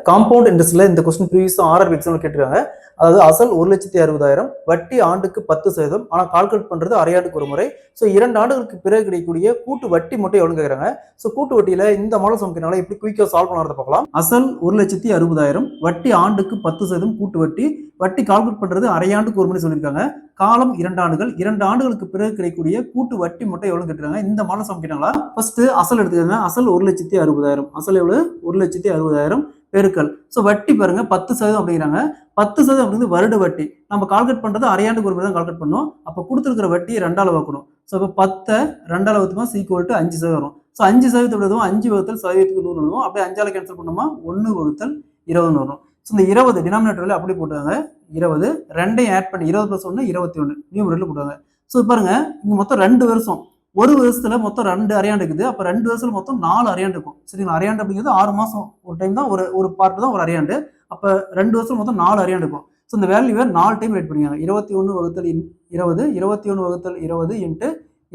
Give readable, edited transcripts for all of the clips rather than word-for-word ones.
Compound இன்ட்ரெஸ்ட்ல இந்த question ப்ரீவியஸா RRB எக்ஸாம்ல கேட்டிருக்காங்க. அதாவது அசல் 1,60,60,000 வட்டி ஆண்டுக்கு 10%. ஆனா கால்குலேட் பண்றது அரையாண்டுக்கு ஒரு முறை. ஸோ 2 ஆண்டுகளுக்கு பிறகு கிடைக்கக்கூடிய கூட்டு வட்டி மட்டும் எவ்வளவு கேட்கறாங்க. ஸோ கூட்டு வட்டியில இந்த மாடல் சம்க்கினால எப்படி குயிக்கா சால்வ் பண்ணறத பார்க்கலாம். அசல் 1,60,60,000 வட்டி ஆண்டுக்கு 10% கூட்டு வட்டி. வட்டி கால்குலேட் பண்றது அரையாண்டுக்கு ஒரு முறை சொல்லியிருக்காங்க. காலம் 2 ஆண்டுகள். 2 ஆண்டுகளுக்கு பிறகு கிடைக்கக்கூடிய கூட்டு வட்டி மட்டும் எவ்வளவு கேட்டிருக்காங்க. இந்த மாடல் சம்க்கினால ஃபர்ஸ்ட் அசல் எடுத்துக்கோங்க. அசல் 1,60,60,000. அசல் எவ்வளவு 1,60,60,000 பெருக்கல். ஸோ வட்டி பாருங்க 10% அப்படிங்கிறாங்க. 10% அப்படிங்கிறது வருட வட்டி. நம்ம கால்குலேட் பண்றது அரையாண்டுக்கு ஒரு முறை தான் கால்குலேட் பண்ணோம். அப்ப கொடுத்துருக்கிற வட்டியை 2ஆல வகுக்கணும். ஸோ இப்போ 10 2ஆல வகுத்தோம்னா ஈக்குவல் டு 5% வரும். ஸோ 5% எழுதுவோம். 5 வகுத்தல் சதவீதத்துக்கு 100 எழுதுவோம். அப்படியே 5ஆல கேன்சல் பண்ணோமா 1 வகுத்தல் 20 வரும். ஸோ இந்த 20 டினாமினேட்டர்ல அப்படி போட்டாங்க. 20 ரெண்டையும் ஆட் பண்ணி 20 + 1 21 நியூமரேட்டர்ல போட்டாங்க. ஸோ பாருங்க இங்க மொத்தம் 2 வருஷம். ஒரு வருஷத்துல மொத்தம் 2 அரையாண்டு இருக்குது. அப்ப 2 வருஷத்துல மொத்தம் 4 அரையாண்டு இருக்கும். சரிங்களா? அரையாண்டு அப்படிங்கிறது 6 மாசம் ஒரு டைம் தான் ஒரு பார்ட் தான் ஒரு அரையாண்டு. அப்ப 2 வருஷம் மொத்தம் 4 அரையாண்டு இருக்கும். ஸோ இந்த வேல்யூவை 4 டைம் ரைட் பண்ணிக்காங்க. 21 வகுத்தல் 20 21 வகுத்தல் 20 இன்ட்டு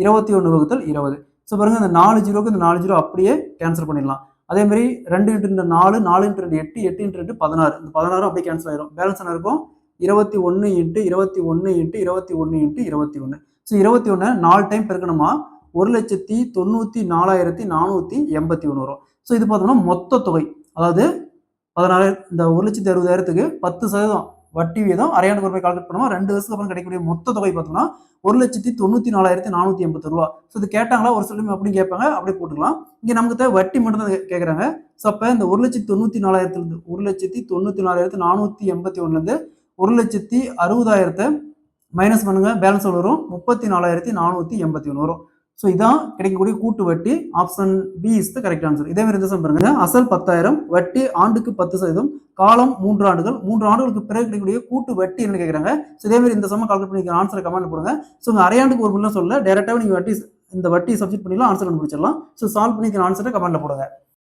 21 வகுத்தல் 20. ஸோ பாருங்க இந்த 4 ஜீரோக்கு இந்த 4 ஜீரோ அப்படியே கேன்சல் பண்ணிடலாம். அதே மாதிரி 2 × 4 4 × 2 8 8 × 2 16. இந்த 16 அப்படியே கேன்சல் ஆயிரும். பேலன்ஸ் என்ன இருக்கும் 21 × 21 × 21 × 21. ஸோ 21 4 டைம் பெருக்கணுமா 1,94,481 வரும். ஸோ இது பார்த்தோம்னா மொத்த தொகை, அதாவது 16 இந்த 1,60,60,000க்கு 10% வட்டி வீதம் அரையாண்டு ஒரு ரூபாய் கால்குலேட் பண்ணுவோம். 2 வருஷத்துக்கு அப்புறம் கிடைக்கக்கூடிய மொத்த தொகை பார்த்தோம்னா 1,94,482 ரூபா. ஸோ இது கேட்டாங்களா ஒரு சில அப்படி கேட்பாங்க, அப்படி போட்டுக்கலாம். இங்க நமக்கு தேவை வட்டி மட்டும் தான் கேட்கறாங்க. ஸோ அப்ப இந்த 1,94,000 1,94,481 1,60,000 மைனஸ் பண்ணுங்க, பேலன்ஸ் வரும் 34,481 வரும். ஸோ இதான் கிடைக்கக்கூடிய கூட்டு வட்டி. Option B is the correct answer. இதே மாதிரி இந்த சம் பாருங்க. அசல் 10,000 வட்டி ஆண்டுக்கு 10%. காலம் 3 ஆண்டுகள். 3 ஆண்டுகளுக்கு பிறகு கிடைக்கக்கூடிய கூட்டு வட்டி என்ன கேட்கறாங்க. ஸோ இதே மாதிரி இந்த சம் கால்குலேட் பண்ணி ஆன்சரை கமெண்ட் போடுங்க. ஸோ அரையாண்டுக்கு ஒரு முறை சொல்ல டைரக்டாக நீங்க இந்த வட்டி சப்ஸ்டிட் பண்ணிடலாம், ஆன்சர் கண்டுபிடிச்சிடலாம். ஸோ சால்வ் பண்ணி ஆன்சரை கமெண்ட்ல போடுங்க.